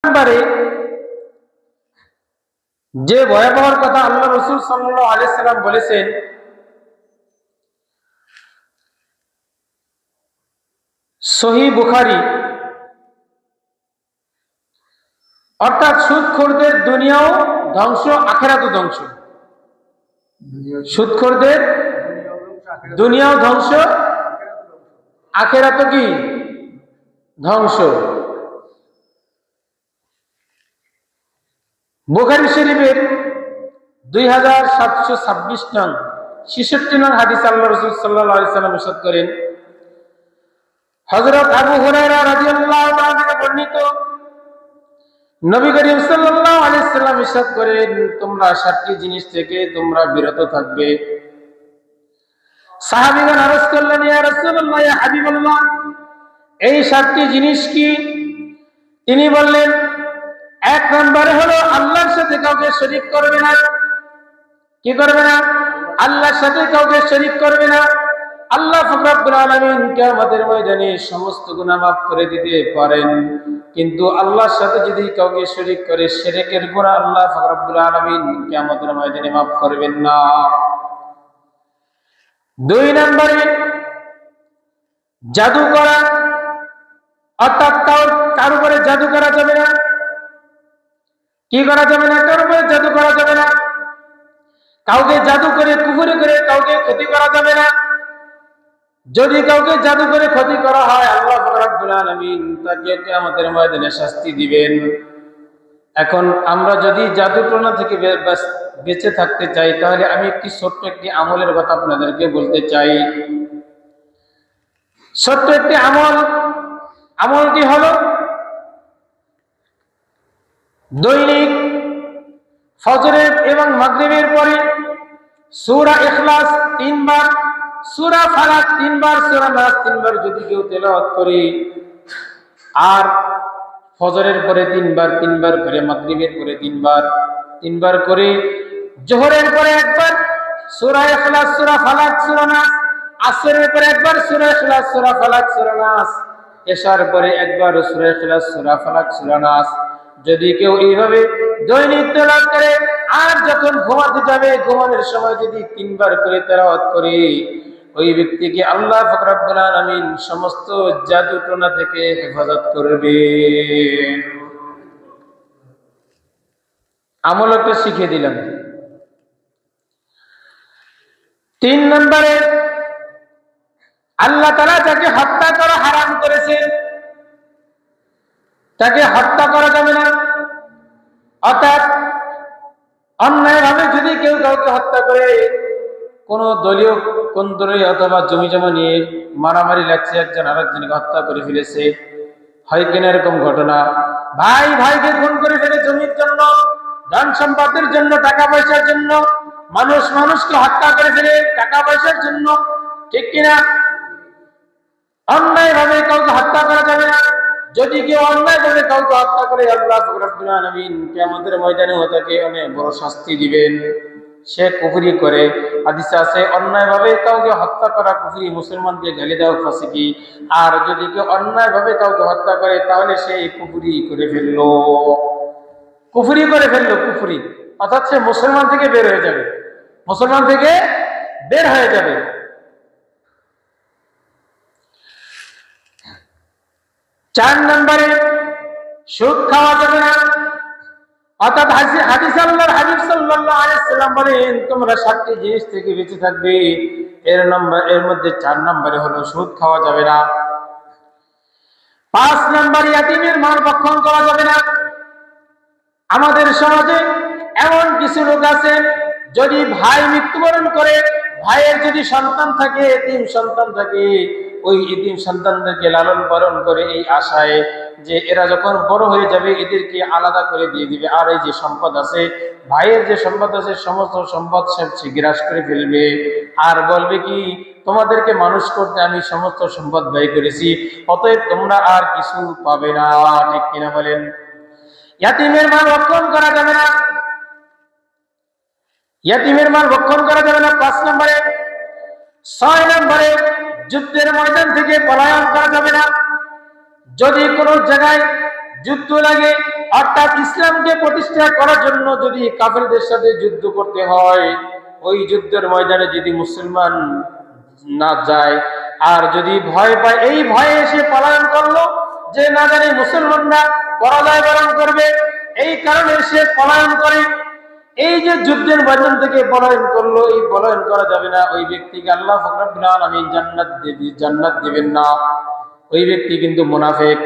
নম্বরে যে ভয়াবহর কথা আল্লাহ রাসূল সাল্লাল্লাহু আলাইহি সাল্লাম বলেছেন, সহিহ বুখারী, অর্থাৎ সুদখোরদের দুনিয়াও ধ্বংস আখিরাতও ধ্বংস। সুদখোরদের দুনিয়াও ধ্বংস আখিরাতও কি ধ্বংস। বুখারী শরীফের 2726 নং 66 নং হাদিস আল্লাহ রাসূল সাল্লাল্লাহু আলাইহি সাল্লাম ইরশাদ করেন, হযরত আবু হুরায়রা রাদিয়াল্লাহু তাআলা থেকে বর্ণিত, নবী করিম সাল্লাল্লাহু আলাইহি সাল্লাম ইরশাদ করেন, তোমরা 7টি জিনিস থেকে তোমরা বিরত থাকবে। সাহাবীগণ আরজ করলেন, ইয়া রাসূলুল্লাহ, ইয়া হাবিবাল্লাহ, এই 7টি জিনিস কি? তিনি বললেন, 1 নম্বরে হলো আল্লাহর সাথে কাউকে শরীক করবে না। কি করবে না? আল্লাহর সাথে কাউকে শরীক করবে না। আল্লাহ পাক রব্বুল আলামিন কিয়ামতের ময়দানে সমস্ত গুনাহ মাফ করে দিতে পারেন, কিন্তু আল্লাহর সাথে যদি কাউকে শরীক করে, শিরকের গুনাহ আল্লাহ পাক রব্বুল আলামিন কিয়ামতের ময়দানে মাফ করবেন না। 2 নম্বরে জাদু করা, অর্থাৎ কার উপরে জাদু করা যাবে না। কি করা যাবে না? কার উপরে জাদু করা যাবে না। কাউকে জাদু করে কুফরি করে কাউকে ক্ষতি করা যাবে না। যদি কাউকে জাদু করে ক্ষতি করা হয়, আল্লাহ পাক রব্বুল আলামিন তাকে কিয়ামতের ময়দানে শাস্তি দিবেন। এখন আমরা যদি জাদু টোনা থেকে বেঁচে থাকতে চাই, তাহলে আমি ছোট্ট একটি আমলের কথা আপনাদেরকে বলতে চাই। ছোট্ট একটি আমলটি হলো দৈনিক ফজরের এবং মাগরিবের পরে সূরা ইখলাস 3 বার, সূরা ফালাক 3 বার, সূরা নাস 3 বার যদি কেউ তেলাওয়াত করে, আর ফজরের পরে 3 বার, 3 বার করে, মাগরিবের পরে 3 বার, 3 বার করে, জোহরের পরে একবার সূরা ইখলাস, সূরা ফালাক, সূরা নাস, আসরের পরে একবার সূরা ইখলাস, সূরা ফালাক, সূরা নাস, এশার পরে একবার সূরা ইখলাস, সূরা ফালাক, সূরা নাস, যদি কেউ এইভাবে দৈনিক তেলাওয়াত করে, আর যখন ঘুমাতে যাবে ঘুমানোর সময় যদি 3 বার করে তেলাওয়াত করে, ওই ব্যক্তিকে আল্লাহ পাক রব্বুল আলামিন সমস্ত জাদু টোনা থেকে হেফাজত করবে। আমল একটা শিখিয়ে দিলাম। 3 নম্বরে আল্লাহ তাআলা যাকে হত্যা করা হারাম করেছেন, তাকে হত্যা করা যাবে না। অর্থাৎ অন্যায়ভাবে যদি কেউ কাউকে হত্যা করে, কোন দলীয় কোন্দরে অথবা জমি জমা নিয়ে মারামারি লাগছে, একজন আরেকজনকে হত্যা করে ফেলেছে, হয় কিনা এরকম ঘটনা, ভাই ভাইকে খুন করে ফেলে জমির জন্য, ধন সম্পদের জন্য, টাকা পয়সার জন্য, মানুষ মানুষকে হত্যা করে ফেলে টাকা পয়সার জন্য, ঠিক কিনা? অন্যায়ভাবে কাউকে হত্যা করা যাবে না। যদি কেউ অন্যায়ভাবে কাউকে হত্যা করে, আল্লাহ পাক রব্বুল আলামিন কিয়ামতের ময়দানে তাকে অনেক বড় শাস্তি দিবেন। সে কুফরি করে, হাদিসে আছে অন্যায়ভাবে কাউকে হত্যা করা কুফরি, মুসলমানকে গালি দেওয়া ফাসিকি। আর যদি কেউ অন্যায়ভাবে কাউকে হত্যা করে, তাহলে সে কুফরি করে ফেললো, কুফরি, অর্থাৎ সে মুসলমান থেকে বের হয়ে যাবে, মুসলমান থেকে বের হয়ে যাবে। 4 নম্বরে সুদ খাওয়া যাবে না। অর্থাৎ হাদিস আল্লাহর হাবিব সাল্লাল্লাহু আলাইহি সাল্লাম বলেন, তোমরা 7টি জিনিস থেকে বেঁচে থাকবে। এর মধ্যে 4 নম্বরে হলো সুদ খাওয়া যাবে না। 5 নম্বরে ইয়াতীমের মাল ভক্ষণ করা যাবে না। আমাদের সমাজে এমন কিছু লোক আছে, যদি ভাই মৃত্যুবরণ করে, ভাইয়ের যদি সন্তান থাকে, এতিম সন্তান থাকে, ওই এতিম সন্তানদেরকে লালন পালন করে এই আশায় যে এরা যখন বড় হয়ে যাবে এদেরকে আলাদা করে দিয়ে দিবে, আর এই যে সম্পদ আছে, ভাইয়ের যে সম্পদ আছে, সমস্ত সম্পদ সে গ্রাস করে ফেলবে, আর বলবে কি, তোমাদেরকে মানুষ করতে আমি সমস্ত সম্পদ ব্যয় করেছি, অতএব তোমরা আর কিছু পাবে না, ঠিক কিনা বলেন? ইয়াতীমের মাল ভক্ষণ করা যাবে না। ইয়াতীমের মাল ভক্ষণ করা যাবে না 5 নম্বরে। 6 নম্বরে যুদ্ধের ময়দান থেকে পলায়ন করা যাবে না। যদি কোনো জায়গায় যুদ্ধ লাগে, অর্থাৎ ইসলামকে প্রতিষ্ঠা করার জন্য যদি কাফেরদের সাথে যুদ্ধ করতে হয়, ওই যুদ্ধের ময়দানে যদি মুসলমান না যায় আর যদি ভয় পায়, এই ভয়ে এসে পলায়ন করলো যে না জানি মুসলমানরা পরাজয় বরণ করবে, এই কারণে সে পলায়ন করে। এই যে যুদ্ধের ময়দান থেকে পলায়ন করলো, এই পলায়ন করা যাবে না। ওই ব্যক্তিকে আল্লাহ রাব্বুল আলামিন জান্নাত দিবেন না। ওই ব্যক্তি কিন্তু মুনাফিক।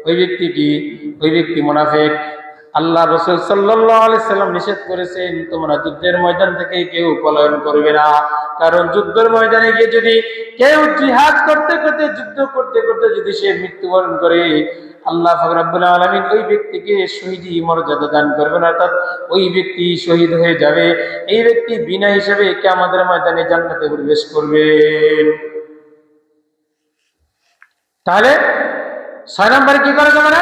ওই ব্যক্তি কি? ওই ব্যক্তি মুনাফিক। আল্লাহ রাসূল সাল্লাল্লাহু আলাইহি সাল্লাম নিষেধ করেছেন, তোমরা যুদ্ধের ময়দান থেকে কেউ পলায়ন করবে না। কারণ যুদ্ধের ময়দানে গিয়ে যদি কেউ জিহাদ করতে করতে, যুদ্ধ করতে করতে যদি সে মৃত্যুবরণ করে, আল্লাহ রাব্বুল আলামিন ওই ব্যক্তিকে শহীদি মর্যাদা দান করবেন, অর্থাৎ ওই ব্যক্তি শহীদ হয়ে যাবে। এই ব্যক্তি বিনা হিসেবে কিয়ামতের ময়দানে জান্নাতে প্রবেশ করবে। তাহলে 6 নম্বরে কি করা যাবে না?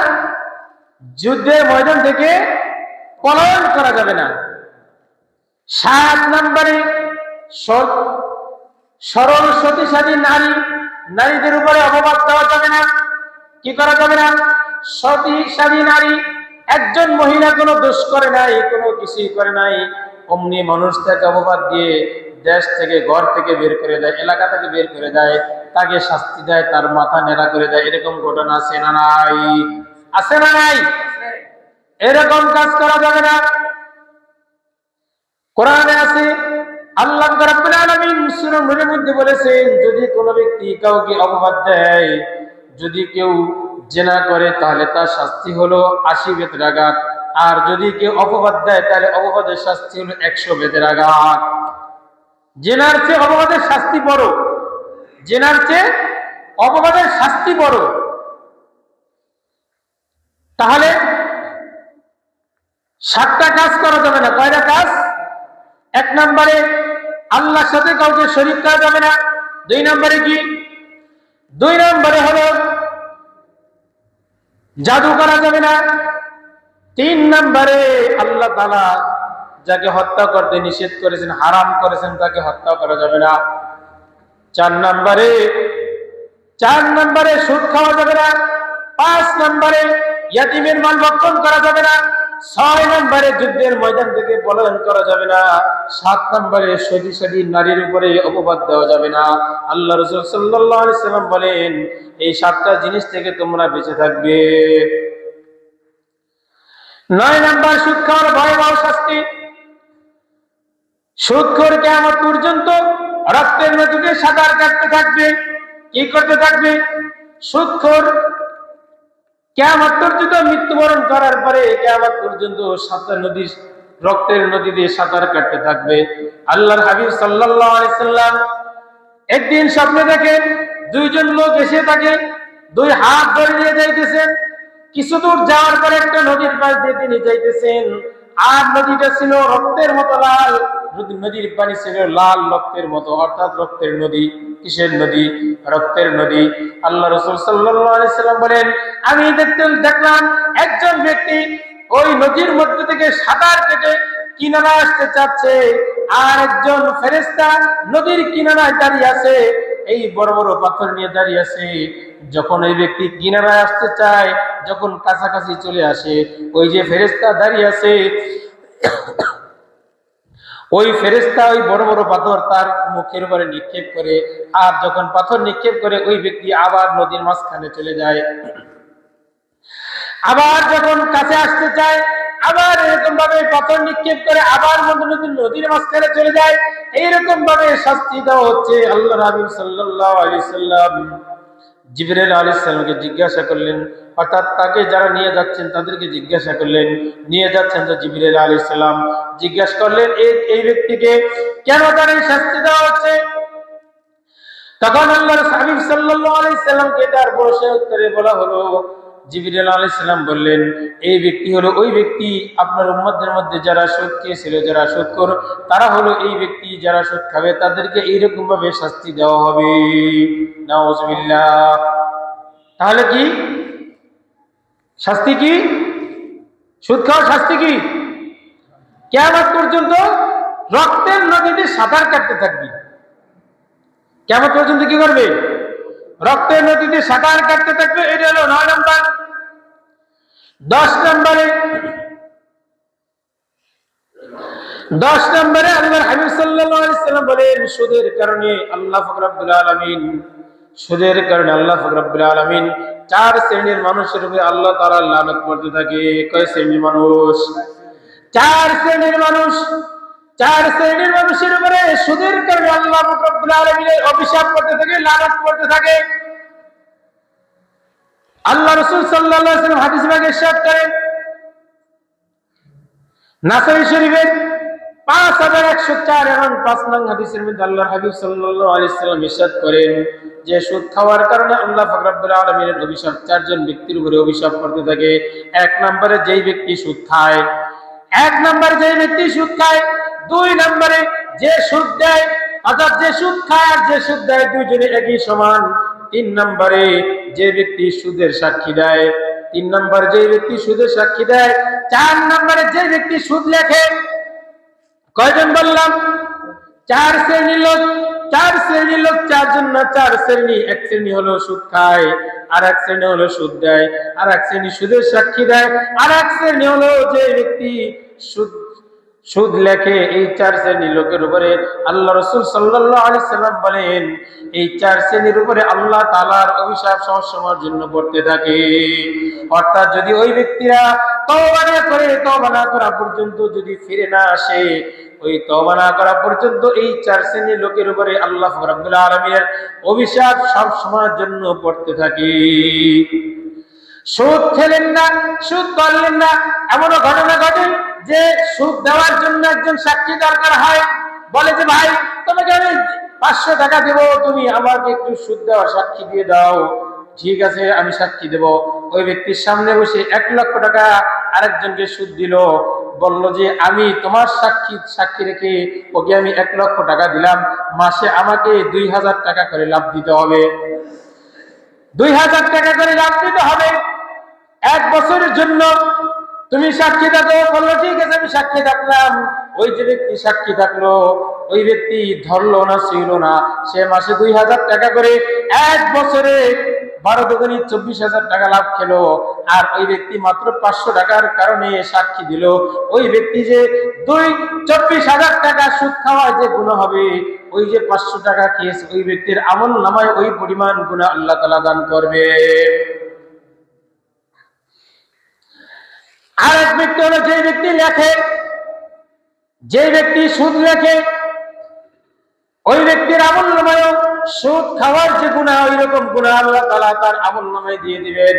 যুদ্ধের ময়দান থেকে পলায়ন করা যাবে না। 7 নম্বরে সরল সতীসাধী নারীদের উপরে অপবাদ দেওয়া যাবে না। কি করা যাবে না? সতীসাধী নারী, একজন মহিলা কোনো দোষ করে নাই, কোনো কিছুই করে নাই, অমনি মানুষ তাকে অপবাদ দিয়ে দেশ থেকে, ঘর থেকে বের করে দেয়, এলাকা থেকে বের করে দেয়, তাকে শাস্তি দেয়, তার মাথা নেড়া করে দেয়। এরকম ঘটনা আছে না নাই? আছে না নাই? এরকম কাজ করা যাবে না। কোরআনে আছে, আল্লাহ রাব্বুল আলামিন সূরা নূরের মধ্যে বলেছেন, যদি কোনো ব্যক্তি কাউকে অপবাদ দেয়, যদি কেউ জিনা করে তাহলে তার শাস্তি হলো 80 বেতের আঘাত, আর যদি কেউ অপবাদ দেয় তাহলে অপবাদের শাস্তি হলো 100 বেতের আঘাত। জিনার চেয়ে অপবাদের শাস্তি বড়। জিনার চেয়ে অপবাদের শাস্তি বড়। তাহলে 7টা কাজ করা যাবে না। কয়টা কাজ? 1 নম্বরে আল্লাহর সাথে কাউকে শরীক করা যাবে না। 2 নম্বরে কি? 2 নম্বরে হলো জাদু করা যাবে না। 3 নম্বরে আল্লাহ তাআলা যাকে হত্যা করতে নিষেধ করেছেন, হারাম করেছেন, তাকে হত্যা করা যাবে না। 4 নম্বরে সুদ খাওয়া যাবে না। 5 নম্বরে ইয়াতীমের মাল ভক্ষণ করা যাবে না। 6 নম্বরে যুদ্ধের ময়দান থেকে পলায়ন করা যাবে না। 7 নম্বরে সতীসাধী নারীর উপরে অপবাদ দেওয়া যাবে না। আল্লাহ রাসূল সাল্লাল্লাহু আলাইহি সাল্লাম বলেন, এই 7টা জিনিস থেকে তোমরা বেঁচে থাকবে। 9 নম্বর, সুদ খাওয়ার ভয়াবহ শাস্তি। সুদখোর কিয়ামত পর্যন্ত রক্তের নদীতে সাঁতার কাটতে থাকবে। কি করতে থাকবে? সুদখোর কিয়ামত পর্যন্ত, মৃত্যুবরণ করার পরে কিয়ামত পর্যন্ত রক্তের নদীতে সাঁতার কাটতে থাকবে। আল্লাহর হাবিব সাল্লাল্লাহু আলাইহি সাল্লাম একদিন স্বপ্নে দেখেন, 2 জন লোক এসে তাকে 2 হাত ধরে নিয়ে যাইতেছেন। কিছু দূর যাওয়ার পরে একটা নদীর পাশ দিয়ে তিনি যাইতেছেন, আর নদীটা ছিল রক্তের মতো লাল। নদীর পানি ছিল লাল রক্তের মতো, অর্থাৎ রক্তের নদী। কিসের নদী? রক্তের নদী। আল্লাহ রাসূল সাল্লাল্লাহু আলাইহি সাল্লাম বলেন, আমি দেখলাম একজন ব্যক্তি ওই নদীর মধ্যে থেকে সাঁতার কেটে কিনারায় আসতে চাচ্ছে, আর একজন ফেরেশতা নদীর কিনারায় দাঁড়িয়ে আছে, এই বড় বড় পাথর নিয়ে দাঁড়িয়ে আছে। যখন এই ব্যক্তি কিনারায় আসতে চায়, যখন কাছাকাছি চলে আসে, ওই যে ফেরেশতা দাঁড়িয়ে আছে, ওই ফেরেশতা ওই বড় বড় পাথর তার মুখের উপরে নিক্ষেপ করে, আর যখন পাথর নিক্ষেপ করে ওই ব্যক্তি আবার নদীর মাঝখানে চলে যায়। আবার যখন কাছে আসতে চায়, আবার এরকম ভাবে পাথর নিক্ষেপ করে আবার নদীর মাঝখানে চলে যায়। এইরকম ভাবে শাস্তি দেওয়া হচ্ছে। আল্লাহর হাবিব সাল্লাল্লাহু আলাইহি সাল্লাম জিবরাইল আলাইহিস সালামকে জিজ্ঞাসা করলেন, অর্থাৎ তাকে যারা নিয়ে যাচ্ছেন তাদেরকে জিজ্ঞাসা করলেন, নিয়ে যাচ্ছেন তো জিবরাইল আলাইহিস সালাম জিজ্ঞাসা করলেন, এই ব্যক্তিকে কেন তার এই শাস্তি দেওয়া হচ্ছে? তখন আল্লাহর হাবিব সাল্লাল্লাহু আলাইহি সাল্লামকে তার প্রশ্নের উত্তরে বলা হলো, জিবরাইল আলাইহিস সালাম বললেন, এই ব্যক্তি হলো ওই ব্যক্তি, আপনার উম্মতদের মধ্যে যারা সুদ খেয়েছিল, যারা সুদখোর, তারা হলো এই ব্যক্তি, যারা সুদ খাবে তাদেরকে এইরকম ভাবে শাস্তি দেওয়া হবে। নাউজুবিল্লাহ। তাহলে কি শাস্তি? কি সুদ খাওয়ার শাস্তি? কি কিয়ামত পর্যন্ত রক্তের নদীতে সাঁতার কাটতে থাকবে। কিয়ামত পর্যন্ত কি করবে? রক্তের নদীতে সাঁতার কাটতে থাকবে। এটা হলো 9 নম্বর। 10 নম্বরে আল্লাহর হাবিব সাল্লাল্লাহু আলাইহি সাল্লাম বলেন, সুদের কারণে আল্লাহ পাক রব্বুল আলামিন, সুদের কারণে আল্লাহ পাক রব্বুল আলামিন 4 শ্রেণীর মানুষের উপরে আল্লাহ তাআলা লানত করতে থাকে। কয় শ্রেণীর মানুষ? 4 শ্রেণীর মানুষ। 4 শ্রেণীর মানুষের উপরে সুদের কারণে আল্লাহ পাক রব্বুল আলামিন অভিশাপ করতে থাকে, লানত করতে থাকে। আল্লাহ রাসূল সাল্লাল্লাহু আলাইহি ওয়াসাল্লাম হাদিস ভাগে ইরশাদ করেন, নাসাই শরীফের 5104 এবং 5 নং হাদিসের মধ্যে আল্লাহর হাবিব সাল্লাল্লাহু আলাইহি ওয়াসাল্লাম ইরশাদ করেন যে সুদ খাওয়ার কারণে আল্লাহ পাক রব্বুল আলামিনের অভিশাপ 4 জন ব্যক্তির উপরে অভিশাপ করতে থাকে। 1 নম্বরে যেই ব্যক্তি সুদ খায়, 1 নম্বরে যেই ব্যক্তি সুদ খায়, 2 নম্বরে যে সুদ দেয়, অর্থাৎ যে সুদ খায় আর যে সুদ দেয় দুইজনে একই সমান। 3 নম্বরে যে ব্যক্তি সুদের সাক্ষী দেয়, 3 নম্বর যে ব্যক্তি সুদের সাক্ষী দেয়। 4 নম্বরে যে ব্যক্তি সুদ লেখে। কয়জন বললাম? 4 শ্রেণীর লোক। 4 শ্রেণীর লোক, 4 জন না, 4 শ্রেণী। এক শ্রেণী হলো সুদ খায়, আর এক শ্রেণী হলো সুদ দেয়, আর এক শ্রেণী সুদের সাক্ষী দেয়, আর এক শ্রেণী হলো যে ব্যক্তি সুদ লেখে। এই 4 শ্রেণীর লোকের উপরে আল্লাহ রাসূল সাল্লাল্লাহু আলাইহি সাল্লাম বলেন, এই 4 শ্রেণীর উপরে আল্লাহ তাআলার অভিশাপ সবসময়ের জন্য পড়তে থাকে। অর্থাৎ যদি ওই ব্যক্তিরা তওবা না করে, তওবা না করা পর্যন্ত যদি ফিরে না আসে, ওই তওবা না করা পর্যন্ত এই 4 শ্রেণীর লোকের উপরে আল্লাহ রাব্বুল আলামিনের অভিশাপ সব সময়ের জন্য পড়তে থাকে। সুদ খেলেন না, সুদ করলেন না, এমনও ঘটনা ঘটে যে সুদ দেওয়ার জন্য একজন সাক্ষী দরকার হয়। বলে যে ভাই, তোমাকে আমি 500 টাকা দেব, তুমি আমাকে একটু সুদ দেওয়ার সাক্ষী দিয়ে দাও। ঠিক আছে, আমি সাক্ষী দেব। ওই ব্যক্তির সামনে বসে 1 লক্ষ টাকা আরেকজনকে সুদ দিল, বলল যে আমি তোমার সাক্ষী রেখে ওকে আমি 1 লক্ষ টাকা দিলাম, মাসে আমাকে 2000 টাকা করে লাভ দিতে হবে। 2000 টাকা করে লাভ দিতে হবে 1 বছরের জন্য। তুমি সাক্ষী থাকো। বললো ঠিক আছে, আমি সাক্ষী থাকলাম। ওই যে ব্যক্তি সাক্ষী থাকলো, ওই ব্যক্তি ধরলো না, ছিল না, সে মাসে 2000 টাকা করে 1 বছরে 12 দুগুণী 24,000 টাকা লাভ খেলো। আর ওই ব্যক্তি মাত্র 500 টাকার কারণে সাক্ষী দিল। ওই ব্যক্তি যে 24,000 টাকা সুদ খাওয়ায় যে গুনাহ হবে, ওই যে 500 টাকা খেয়েছে, ওই ব্যক্তির আমল নামায় ওই পরিমাণ গুনাহ আল্লাহ তাআলা দান করবে। আর এক ব্যক্তি হলো যে ব্যক্তি লেখে, যে ব্যক্তি সুদ লেখে, ওই ব্যক্তির আমল নামায় সুদ খাওয়ার যে গুনাহ, ওই রকম গুনাহ আল্লাহ তাআলা তার আমল নামায় দিয়ে দিবেন।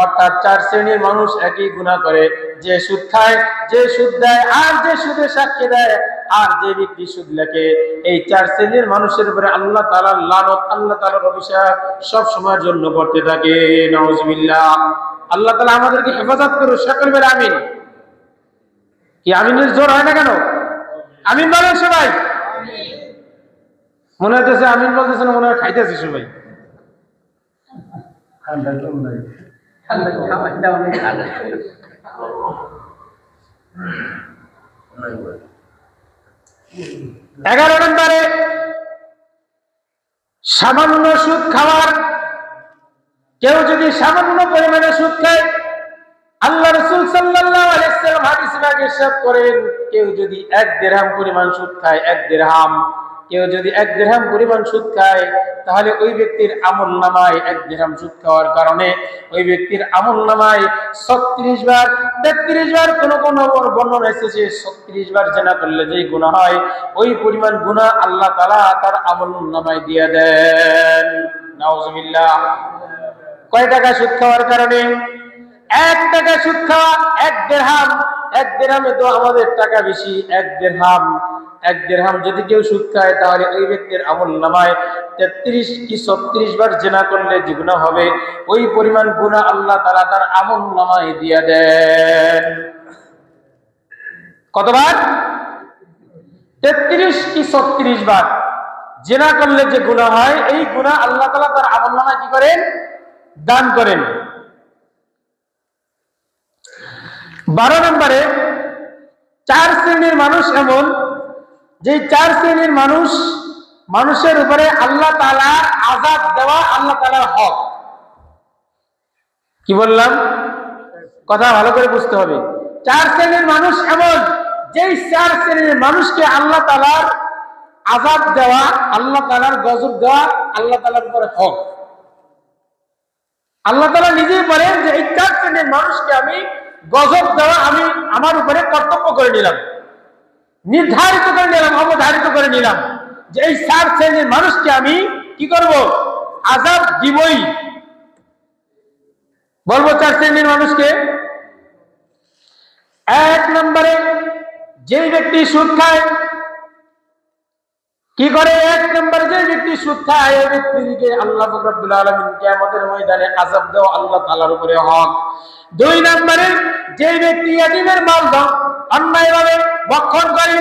অর্থাৎ 4 শ্রেণীর মানুষ একই গুনাহ করে, যে সুদ খায়, যে সুদ দেয়, আর যে সুদের সাক্ষী দেয়, আর যে ব্যক্তি সুদ লেখে। এই 4 শ্রেণীর মানুষের উপরে আল্লাহ তাআলার লানত, আল্লাহ তাআলার অভিশাপ সব সময়ের জন্য পড়তে থাকে। নাউজুবিল্লাহ। আল্লাহ তাআলা আমাদেরকে হেফাজত করুন। সকলে বলে আমিন। কি আমিনের জোর হয় না কেন? আমিন বলেন সবাই। মনে হচ্ছে আমিন বলতেছে না, মনে হয় খাইতেছে সবাই। এগারো নম্বরে সামান্য সুদ খাওয়ার। কেউ যদি সামান্য পরিমাণে সুদ খায়, আল্লাহ রাসূল সাল্লাল্লাহু আলাইহি ওয়াসাল্লাম হাদিসে ইরশাদ করেন, কেউ যদি 1 দিরহাম পরিমাণ সুদ খায়, 1 দিরহাম, কেউ যদি 1 দিরহাম পরিমাণ সুদ খায়, তাহলে ওই ব্যক্তির আমল নামায় 1 দিরহাম সুদ খাওয়ার কারণে ওই ব্যক্তির আমল নামায় 36 বার, 33 বার, কোন কোন বর্ণনা এসেছে 36 বার জিনা করলে যেই গুনাহ হয়, ওই পরিমাণ গুনাহ আল্লাহ তাআলা তার আমল নামায় দিয়ে দেন। নাউজুবিল্লাহ। কয় টাকা সুদ খাওয়ার কারণে? 1 টাকা সুদ খাওয়া, 1 দিরহাম। 1 দিরহামে তো আমাদের টাকা বেশি। 1 দিরহাম, 1 দিরহাম যদি কেউ সুদ খায়, তাহলে ওই ব্যক্তির আমল নামায় 33 কি 36 বার জিনা করলে যে গুনাহ হবে, ওই পরিমাণ গুনাহ আল্লাহ তাআলা তার আমল নামায় দিয়ে দেন। কতবার? 33 কি 36 বার জিনা করলে যে গুনাহ হয়, এই গুনাহ আল্লাহ তাআলা তার আমল নামায় কি করেন? দান করেন। 12 নম্বরে 4 শ্রেণীর মানুষ এমন, যে 4 শ্রেণীর মানুষের উপরে আল্লাহ তাআলা আযাব দেওয়া আল্লাহ তাআলার হক। কি বললাম? কথা ভালো করে বুঝতে হবে। 4 শ্রেণীর মানুষ এমন, যেই 4 শ্রেণীর মানুষকে আল্লাহ তাআলার আযাব দেওয়া, আল্লাহ তাআলার গজব দেওয়া আল্লাহ তাআলার উপরে হক। আল্লাহ তাআলা নিজেই বলেন যে এই 4 শ্রেণীর মানুষকে আমি গজব দেওয়া আমি আমার উপরে কর্তব্য করে নিলাম, নির্ধারিত করে নিলাম, অবধারিত করে নিলাম যে এই 4 শ্রেণীর মানুষকে আমি কি করব? আযাব দিবই। বলবো 4 শ্রেণীর মানুষকে। 1 নম্বরে যে ব্যক্তি সুদ খায়, কি করে? 1 নম্বরে যে ব্যক্তি সুদ খায় ওই ব্যক্তিকে আল্লাহ রাব্বুল আলামিন কিয়ামতের ময়দানে আযাব দেওয়া আল্লাহ তাআলার উপরে হক। 2 নম্বরে যে ব্যক্তি ইয়াতীমের মাল অন্যায়ভাবে ভক্ষণ করে,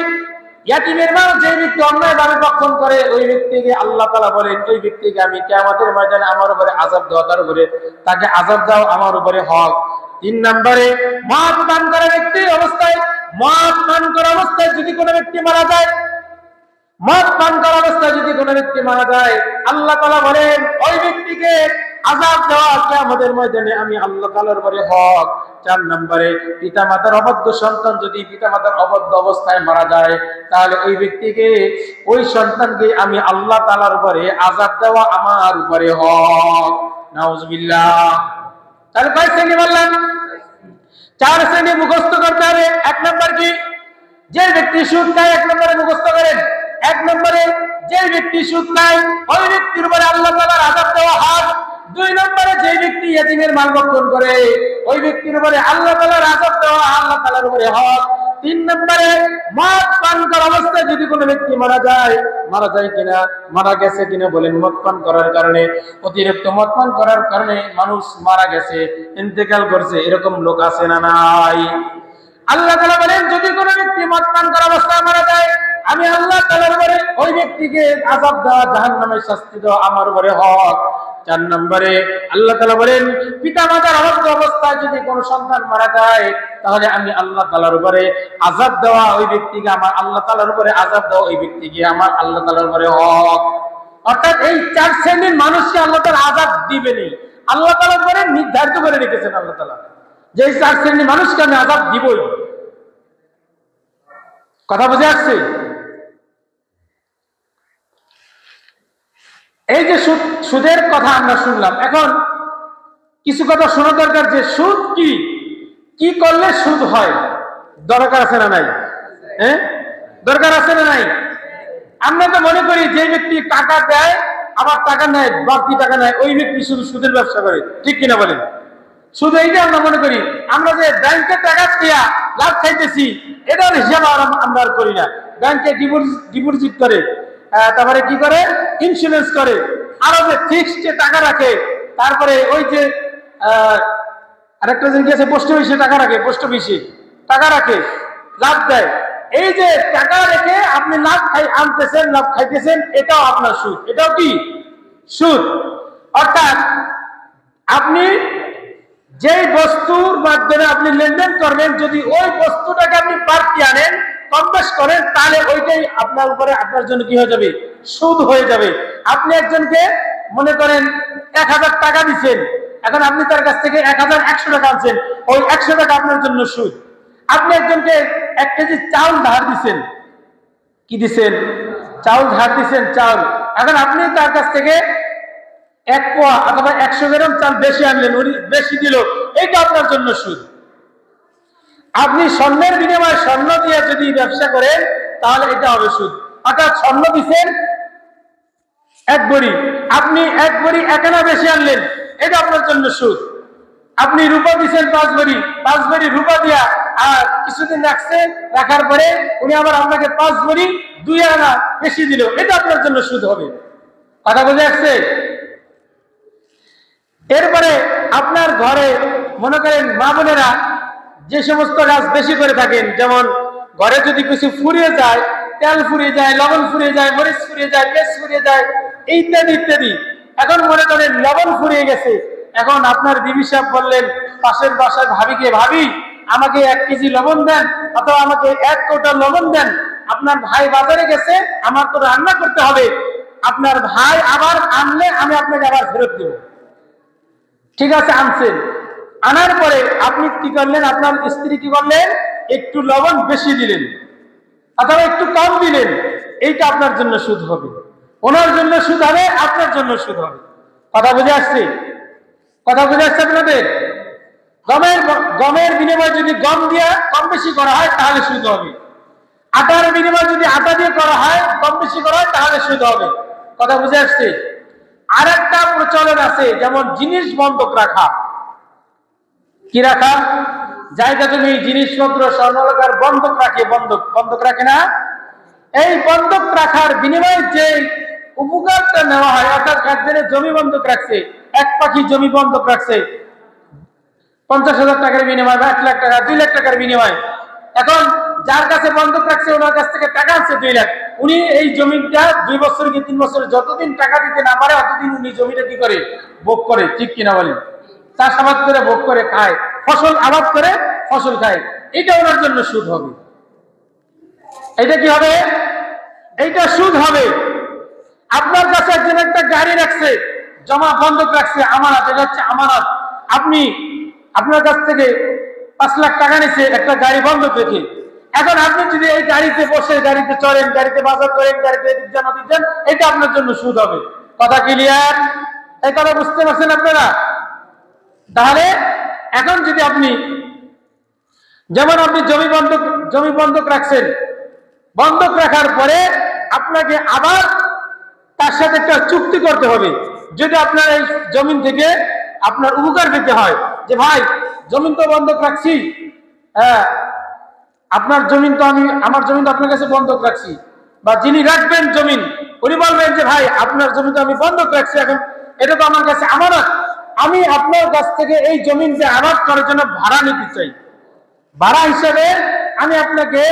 ইয়াতীমের মাল যে ব্যক্তি অন্যায়ভাবে ভক্ষণ করে ওই ব্যক্তিকে আল্লাহ তাআলা বলেন ওই ব্যক্তিকে আমি কিয়ামতের ময়দানে আমার উপরে আযাব দেওয়া, তার উপরে তাকে আযাব দাও আমার উপরে হক। 3 নম্বরে মদ পান করা ব্যক্তি অবস্থায়, মদ পান করা অবস্থায় যদি কোনো ব্যক্তি মারা যায়, মদ পান করা অবস্থায় যদি কোনো ব্যক্তি মারা যায় আল্লাহ তাআলা বলেন ওই ব্যক্তিকে আযাব দেওয়া কিয়ামতের ময়দানে আমি আল্লাহ তাআলার উপরে হক। 4 নম্বরে পিতামাতার অবদ্ধ সন্তান যদি পিতামাতার অবদ্ধ অবস্থায় মারা যায় তাহলে ওই ব্যক্তিকে, ওই সন্তানকে আমি আল্লাহ তাআলার উপরে আযাব দেওয়া আমার উপরে হক। নাউজুবিল্লাহ। তাহলে কয় শ্রেণী বললাম? 4 শ্রেণী মুখস্থ করতে হবে। 1 নম্বর কি? যে ব্যক্তি সুদ খায়, 1 নম্বরে মুখস্থ করেন। 1 নম্বরে যে ব্যক্তি সুদ খায় ওই ব্যক্তির উপরে আল্লাহ তাআলার আযাব দেওয়া হক। 2 নম্বরে যে ব্যক্তি ইয়াতীমের মাল ভক্ষণ করে ওই ব্যক্তির উপরে আল্লাহ তাআলার আযাব দেওয়া আল্লাহ তাআলার উপরে হক। 3 নম্বরে মদ পান করা অবস্থায় যদি কোনো ব্যক্তি মারা যায় কিনা, মারা গেছে কিনা বলেন? মদ পান করার কারণে, অতিরিক্ত মদ পান করার কারণে মানুষ মারা গেছে, ইন্তেকাল করছে, এরকম লোক আছে না নাই? আল্লাহ তাআলা বলেন যদি কোনো ব্যক্তি মদ পান করা অবস্থায় মারা যায় আমি আল্লাহ তাআলার উপরে ওই ব্যক্তিকে আযাব দেওয়া, জাহান্নামের শাস্তি দেওয়া আমার উপরে হক। 4 নম্বরে আল্লাহ তাআলা বলেন পিতামাতার অবদ্ধ অবস্থায় যদি কোনো সন্তান মারা যায় তাহলে আমি আল্লাহ তাআলার উপরে আযাব দেওয়া ওই ব্যক্তিকে আমার আল্লাহ তাআলার উপরে আযাব দেওয়া ওই ব্যক্তিকে আমার আল্লাহ তাআলার উপরে হক। অর্থাৎ এই 4 শ্রেণীর মানুষকে আল্লাহ তাআলা আযাব দিবেনই, আল্লাহ তাআলা করে নির্ধারিত করে রেখেছেন আল্লাহ তাআলা যে এই 4 শ্রেণীর মানুষকে আমি আযাব দিবই। কথা বুঝে আসছে? এই যে সুদের কথা আমরা শুনলাম, এখন কিছু কথা শোনা দরকার যে সুদ কি, কি করলে সুদ হয়, দরকার আছে না নাই? দরকার আছে না নাই? আমরা তো মনে করি যে ব্যক্তি টাকা দেয় আবার টাকা নেয়, বাড়তি টাকা নেয়, ওই ব্যক্তি শুধু সুদের ব্যবসা করে, ঠিক কিনা বলেন? শুধু এইটা আমরা মনে করি। আমরা যে ব্যাংকে টাকা দিয়া লাভ খাইতেছি এটার হিসাব আমরা আর করি না। ব্যাংকে ডিপোজিট করে, তারপরে কি করে? ইন্স্যুরেন্স করে, আরো যে ফিক্সড টাকা রাখে, তারপরে ওই যে আরেকটা জিনিস আছে পোস্ট অফিসে টাকা রাখে, পোস্ট অফিসে টাকা রাখে, লাভ দেয়। এই যে টাকা রেখে আপনি লাভ আনতেছেন, লাভ খাইতেছেন, এটাও আপনার সুদ। এটাও কি? সুদ। অর্থাৎ আপনি যেই বস্তুর মাধ্যমে আপনি লেনদেন করবেন, যদি ওই বস্তুটাকে আপনি বাড়তি আনেন, কম বেশ করেন, তাহলে ওইটাই আপনার উপরে, আপনার জন্য কি হয়ে যাবে? সুদ হয়ে যাবে। আপনি একজনকে মনে করেন 1000 টাকা দিচ্ছেন, এখন আপনি তার কাছ থেকে 1100 টাকা আনছেন, ওই 100 টাকা আপনার জন্য সুদ। আপনি একজনকে 1 কেজি চাউল ধার দিচ্ছেন, কি দিচ্ছেন? চাউল ধার দিচ্ছেন, চাউল। এখন আপনি তার কাছ থেকে 1 পোয়া অথবা 100 গ্রাম চাল বেশি আনলেন, উনি বেশি দিল, এইটা আপনার জন্য সুদ। আপনি স্বর্ণের বিনিময়ে স্বর্ণ দিয়ে যদি ব্যবসা করেন তাহলে এটা হবে সুদ। অর্থাৎ স্বর্ণ দিচ্ছেন 1 ভরি, আপনি 1 ভরি 1 আনা বেশি আনলেন, এটা আপনার জন্য সুদ। আপনি রূপা দিচ্ছেন 5 ভরি, 5 ভরি রূপা দিয়া আর কিছুদিন রাখছেন, রাখার পরে উনি আবার আপনাকে 5 ভরি 2 আনা বেশি দিল, এটা আপনার জন্য সুদ হবে। কথা বুঝে আসছে? এরপরে আপনার ঘরে মনে করেন মা বোনেরা যে সমস্ত কাজ বেশি করে থাকেন, যেমন ঘরে যদি কিছু ফুরিয়ে যায়, তেল ফুরিয়ে যায়, লবণ ফুরিয়ে যায়, মরিচ ফুরিয়ে যায়, পেঁয়াজ ফুরিয়ে যায়, ইত্যাদি ইত্যাদি। এখন মনে করেন লবণ ফুরিয়ে গেছে, এখন আপনার বিবি সাহেব বললেন পাশের বাসায় ভাবিকে, ভাবি আমাকে 1 কেজি লবণ দেন অথবা আমাকে 1 কৌটা লবণ দেন। আপনার ভাই বাজারে গেছে, আমার তো রান্না করতে হবে, আপনার ভাই আবার আনলে আমি আপনাকে আবার ফেরত দেব। ঠিক আছে, আনছেন, আনার পরে আপনি কি করলেন, আপনার স্ত্রী কি করলেন, একটু লবণ বেশি দিলেন অথবা একটু কম দিলেন, এইটা আপনার জন্য সুদ হবে। ওনার জন্য সুদ হবে, আপনার জন্য সুদ হবে। কথা বুঝে আসছে? কথা বুঝে আসছে আপনাদের? গমের বিনিময়ে যদি গম দিয়ে কম বেশি করা হয় তাহলে সুদ হবে। আটার বিনিময়ে যদি আটা দিয়ে করা হয়, কম বেশি করা হয়, তাহলে সুদ হবে। কথা বুঝে আসছে? আর একটা প্রচলন আছে, যেমন জিনিস বন্ধক রাখা। কি রাখা? জায়গা জমি জিনিসপত্র স্বর্ণালঙ্কার বন্ধক রাখে, বন্ধক রাখে না? এই বন্ধক রাখার বিনিময়ে যে উপকারটা নেওয়া হয়, অর্থাৎ একজনের জমি বন্ধক রাখছে, এক পাখি জমি বন্ধক রাখছে 50,000 টাকার বিনিময়ে বা 1 লাখ টাকা, 2 লাখ টাকার বিনিময়ে। এখন যার কাছে বন্ধক রাখছে ওনার কাছ থেকে টাকা আছে 2 লাখ, উনি এই জমিটা 2 বছর কি 3 বছর যতদিন টাকা দিতে না পারে অতদিন উনি জমিটা কি করে, ভোগ করে। ঠিক কিনা বলেন? চাষাবাদ করে ভোগ করে খায়, ফসল আবাদ করে ফসল খায়। এটা ওনার জন্য সুদ হবে। এটা কি হবে? এইটা সুদ হবে। আপনার কাছে একজন একটা গাড়ি রাখছে, জমা বন্ধক রাখছে, আমানত, এটা হচ্ছে আমানত। আপনি আপনার কাছ থেকে 5 লাখ টাকা নিচ্ছে একটা গাড়ি বন্ধক রেখে। এখন আপনি যদি এই গাড়িতে বসে, গাড়িতে চড়েন, গাড়িতে বাজার করেন, গাড়িতে এদিক যান ওদিক যান, এটা আপনার জন্য সুদ হবে। কথা ক্লিয়ার? এই কথা বুঝতে পারছেন আপনারা? তাহলে এখন যদি আপনি, যেমন আপনি জমি বন্ধক রাখছেন, বন্ধক রাখার পরে আপনাকে আবার তার সাথে একটা চুক্তি করতে হবে। যদি আপনার এই জমিন থেকে আপনার উপকার পেতে হয়, যে ভাই জমিন তো বন্ধক রাখছি, হ্যাঁ আপনার জমিন তো আমার জমিন তো আপনার কাছে বন্ধক রাখছি, বা যিনি রাখবেন জমিন উনি বলবেন যে ভাই আপনার জমি তো আমি বন্ধক রাখছি, এখন এটা তো আমার কাছে আমানত, আমি আপনার কাছ থেকে এই জমিন যে আবাদ করার জন্য ভাড়া নিতে চাই। ভাড়া হিসেবে আমি আপনাকে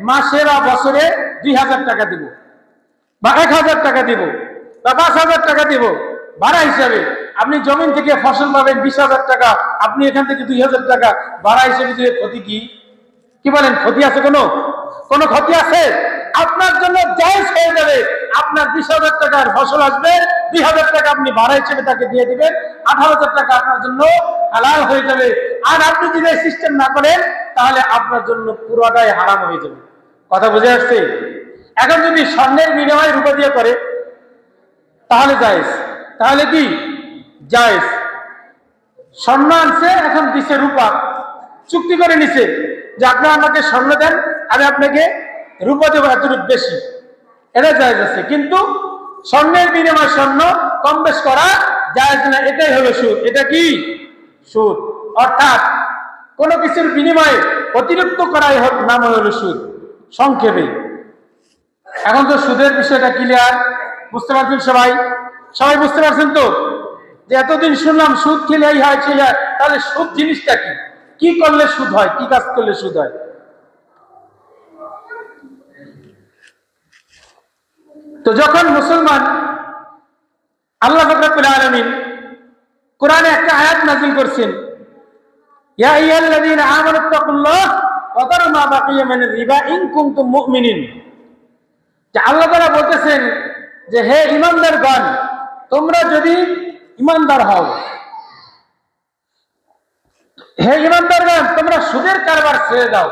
মাসে বা বছরে 2,000 টাকা দিব, বা 1,000 টাকা দিব, বা 5,000 টাকা দিব ভাড়া হিসাবে। আপনি জমিন থেকে ফসল পাবেন 20,000 টাকা, আপনি এখান থেকে 2,000 টাকা ভাড়া হিসেবে দিয়ে ক্ষতি কি বলেন? ক্ষতি আছে? কোনো ক্ষতি আছে? আপনার জন্য জায়েজ হয়ে যাবে। আপনার 20,000 টাকার ফসল আসবে, 2,000 টাকা আপনি ভাড়া হিসেবে তাকে দিয়ে দিবেন, 18,000 টাকা আপনার জন্য হালাল হয়ে যাবে। আর আপনি যদি এই সিস্টেম না করেন তাহলে আপনার জন্য পুরোটাই হারাম হয়ে যাবে। কথা বুঝে আসছে? এখন যদি স্বর্ণের বিনিময়ে রূপা দিয়ে করে তাহলে জায়েজ। তাহলে কি জায়েজ? স্বর্ণ আনছে, এখন দিছে রূপা, চুক্তি করে নিছে যে আপনি আমাকে স্বর্ণ দেন, আমি আপনাকে রূপা দেবো এতটুকু বেশি, এটা জায়েজ আছে। কিন্তু স্বর্ণের বিনিময়ে স্বর্ণ কম বেশ করা জায়েজ না, এটাই হলো সুদ। এটা কি? সুদ। অর্থাৎ কোনো কিছুর বিনিময়ে অতিরিক্ত করাই নাম হলো সুদ, সংক্ষেপে। এখন তো সুদের বিষয়টা ক্লিয়ার, বুঝতে পারছেন সবাই? সবাই বুঝতে পারছেন তো? যে এতদিন শুনলাম সুদ খেলে এই হয় সেই হয়, তাহলে সুদ জিনিসটা কি? কি করলে সুদ হয়? কি কাজ করলে সুদ হয়? তো যখন মুসলমান, আল্লাহ রাব্বুল আলামিন কোরআনে একটা আয়াত নাযিল করছেন, ইয়া আইয়ুহাল্লাযীনা আমানুত্তাকুল্লাহ ওয়া যারু মা বাকিয়া মিনার রিবা ইন কুনতুম মুমিনিন। যে আল্লাহ তাআলা বলতেছেন যে হে ঈমানদারগণ, তোমরা যদি ঈমানদার হও, হে ঈমানদারগণ তোমরা সুদের কারবার ছেড়ে দাও।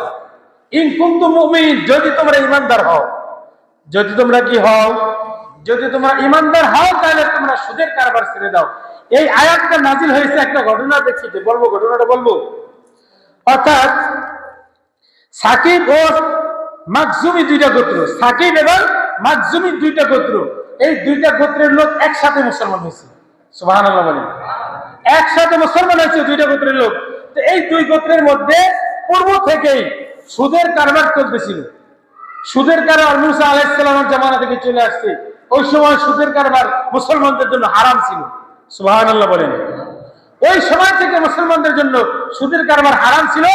ইন কুনতুম মুমিনিন, যদি তোমরা ঈমানদার হও। যদি তোমরা কি হও? যদি তোমরা ঈমানদার হও তাহলে তোমরা সুদের কারবার ছেড়ে দাও। এই আয়াতটা নাযিল হয়েছে একটা ঘটনার প্রেক্ষিতে। বলবো ঘটনাটা? বলবো। অর্থাৎ সাকিব ও মাকজুমি দুইটা গোত্র, সাকিব এবং মাকজুমি দুইটা গোত্র, এই দুইটা গোত্রের লোক একসাথে মুসলমান হয়েছে। সুবহানাল্লাহ বলেন। একসাথে মুসলমান হয়েছে দুইটা গোত্রের লোক। তো এই দুই গোত্রের মধ্যে পূর্ব থেকেই সুদের কারবার চলতেছিল। সুদের কারবার মুসা আলাইহিস সালামের জামানা থেকে চলে আসছে। ওই সময় সুদের কারবার মুসলমানদের জন্য হারাম ছিল। সুবহানাল্লাহ বলেন। ওই সময় থেকে মুসলমানদের জন্য সুদের কারবার হারাম ছিল।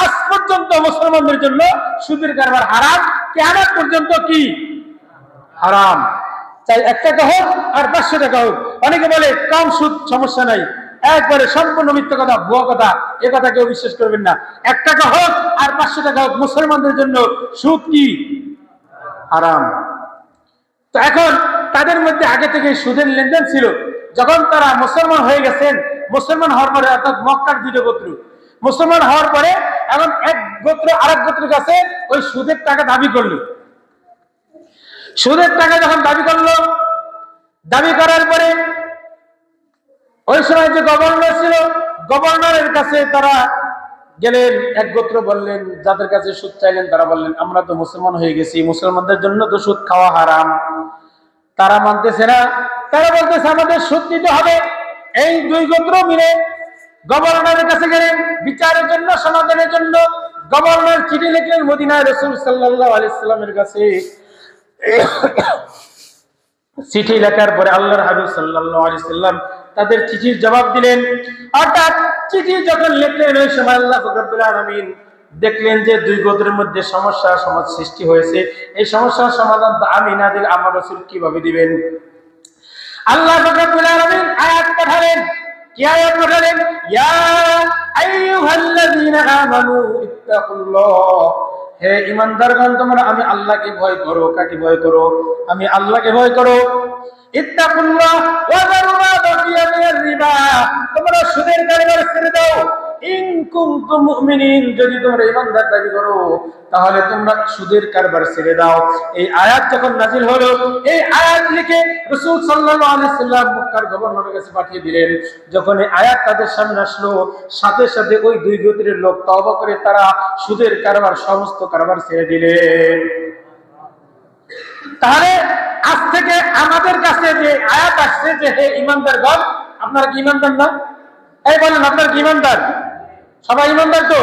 আজ পর্যন্ত মুসলমানদের জন্য সুদের কারবার হারাম, কিয়ামত পর্যন্ত কি হারাম। চাই 1 টাকা হোক আর 500 টাকা হোক। অনেকে বলে কম সুদ সমস্যা নাই, একবারে সম্পূর্ণ মিথ্যা কথা, ভুয়া কথা, এ কথা কেউ বিশ্বাস করবেন না। 1 টাকা হোক আর 500 টাকা হোক, মুসলমানদের জন্য সুদ কি হারাম। তো এখন তাদের মধ্যে আগে থেকে সুদের লেনদেন ছিল। যখন তারা মুসলমান হয়ে গেছেন মুসলমান হওয়ার পরে, অর্থাৎ মক্কার দুটো গোত্র মুসলমান হওয়ার পরে এখন এক গোত্র আরেক গোত্রের কাছে ওই সুদের টাকা দাবি করলো। সুদের টাকা যখন দাবি করলো, দাবি করার পরে ওই সময় যে গভর্নর ছিল, গভর্নরের কাছে তারা গেলেন। এক গোত্র বললেন, যাদের কাছে সুদ চাইলেন তারা বললেন, আমরা তো মুসলমান হয়ে গেছি, মুসলমানদের জন্য তো সুদ খাওয়া হারাম। তারা মানতেছে না, তারা বলতেছে আমাদের সুদ দিতে হবে। এই দুই গোত্র মিলে গভর্নরের কাছে গেলেন বিচারের জন্য, সমাধানের জন্য। গভর্নর চিঠি লিখলেন মদিনায় রাসূল সাল্লাল্লাহু আলাইহি সাল্লামের কাছে। চিঠি লেখার পরে আল্লাহর হাবিব সাল্লাল্লাহু আলাইহি সাল্লাম তাদের চিঠির জবাব দিলেন। অর্থাৎ চিঠি যখন লিখলেন, ওই সময় আল্লাহ রাব্বুল আলামিন দেখলেন যে দুই গোত্রের মধ্যে সমস্যা সমাজ সৃষ্টি হয়েছে। এই সমস্যার সমাধান আমি না দিলে আমার রাসূল কিভাবে দিবেন? আল্লাহ রাব্বুল আলামিন আয়াত পাঠালেন। কি আয়াত পাঠালেন? ইয়া আইয়ুহাল্লাযীনা আমানু ইত্তাকুল্লাহ, হে ঈমানদারগণ, তোমরা আমি আল্লাহকে ভয় করো। কাকে ভয় করো? আমি আল্লাহকে ভয় করো। ইত্তাকুল্লাহ ওয়া যারু মা বাকিয়া মিনার রিবা, তোমরা সুদের কারবার ছেড়ে দাও। ইন কুনতুম মুমিনিন, যদি তোমরা ঈমানদার দাবি করো তাহলে তোমরা সুদের কারবার ছেড়ে দাও। এই আয়াত যখন নাযিল হলো, এই আয়াত লিখে রাসূল সাল্লাল্লাহু আলাইহি সাল্লাম মক্কার গভর্নরের কাছে পাঠিয়ে দিলেন। যখন এই আয়াত তাদের সামনে আসলো, সাথে সাথে ওই দুই গোত্রের লোক তওবা করে তারা সুদের কারবার, সমস্ত কারবার ছেড়ে দিলেন। তাহলে আজ থেকে আমাদের কাছে যে আয়াত আসছে যে হে ঈমানদারগণ, আপনারা কি ঈমানদার না? এই বলেন, আপনারা কি ঈমানদার? সবাই ঈমানদার তো?